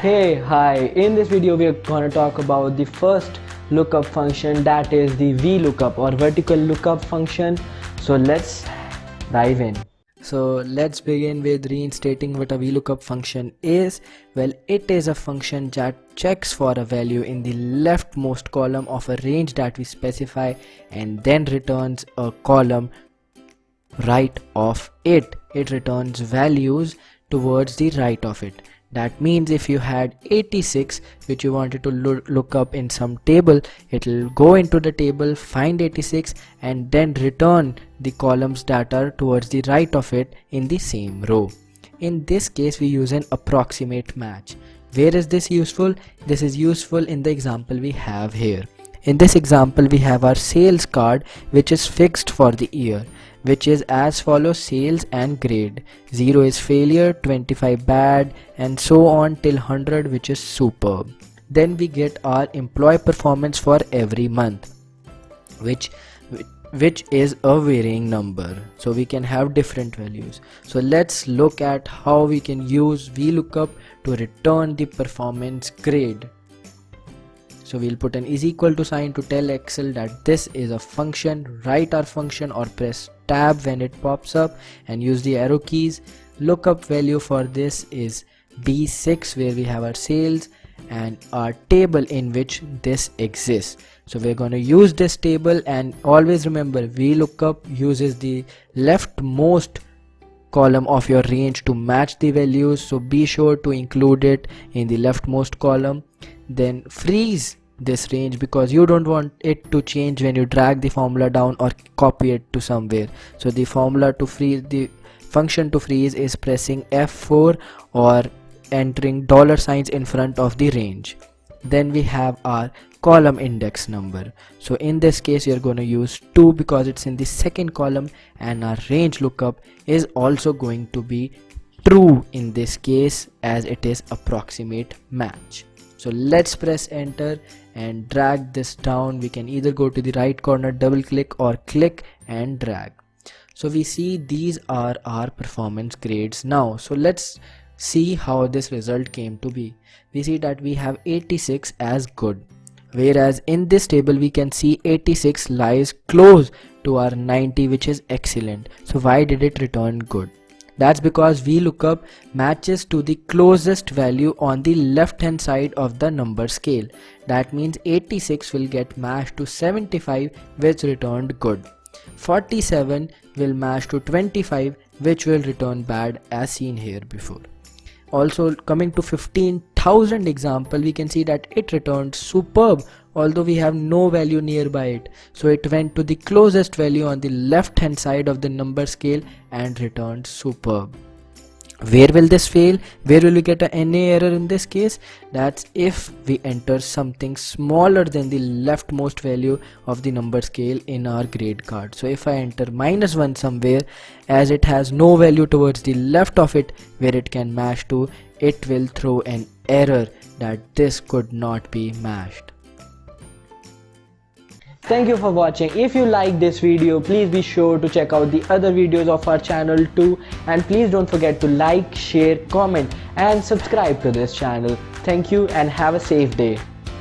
Hey, hi, in this video we are going to talk about the first lookup function, that is the VLOOKUP or vertical lookup function. So let's dive in. So let's begin with reinstating what a VLOOKUP function is. Well, it is a function that checks for a value in the leftmost column of a range that we specify and then returns a column right of it. It returns values towards the right of it. That means if you had 86 which you wanted to look up in some table, it will go into the table, find 86 and then return the columns that are towards the right of it in the same row. In this case we use an approximate match. Where is this useful? This is useful in the example we have here. In this example we have our sales card which is fixed for the year, which is as follows: sales and grade. 0 is failure, 25 bad, and so on till 100, which is superb. Then we get our employee performance for every month, which is a varying number, so we can have different values. So let's look at how we can use VLOOKUP to return the performance grade. So we'll put an is equal to sign to tell Excel that this is a function. Write our function or press tab when it pops up and use the arrow keys. Lookup value for this is B6, where we have our sales and our table in which this exists. So we're going to use this table, and always remember VLOOKUP uses the leftmost column of your range to match the values, so be sure to include it in the leftmost column. Then freeze this range because you don't want it to change when you drag the formula down or copy it to somewhere. So the formula to freeze, the function to freeze, is pressing F4 or entering dollar signs in front of the range. Then we have our column index number. So in this case you're going to use 2 because it's in the second column, and our range lookup is also going to be true in this case as it is approximate match. So let's press enter and drag this down. We can either go to the right corner, double click, or click and drag. So we see these are our performance grades now. So let's see how this result came to be. We see that we have 86 as good, whereas in this table we can see 86 lies close to our 90, which is excellent. So why did it return good? That's because VLOOKUP matches to the closest value on the left hand side of the number scale. That means 86 will get matched to 75, which returned good. 47 will match to 25, which will return bad, as seen here before. Also, coming to 15,000 example, we can see that it returned superb, although we have no value nearby it. So it went to the closest value on the left hand side of the number scale and returned superb. Where will this fail? Where will we get a NA error in this case? That's if we enter something smaller than the leftmost value of the number scale in our grade card. So if I enter -1 somewhere, as it has no value towards the left of it where it can match to, it will throw an error that this could not be matched. Thank you for watching. If you like this video, please be sure to check out the other videos of our channel too, and please don't forget to like, share, comment and subscribe to this channel. Thank you and have a safe day.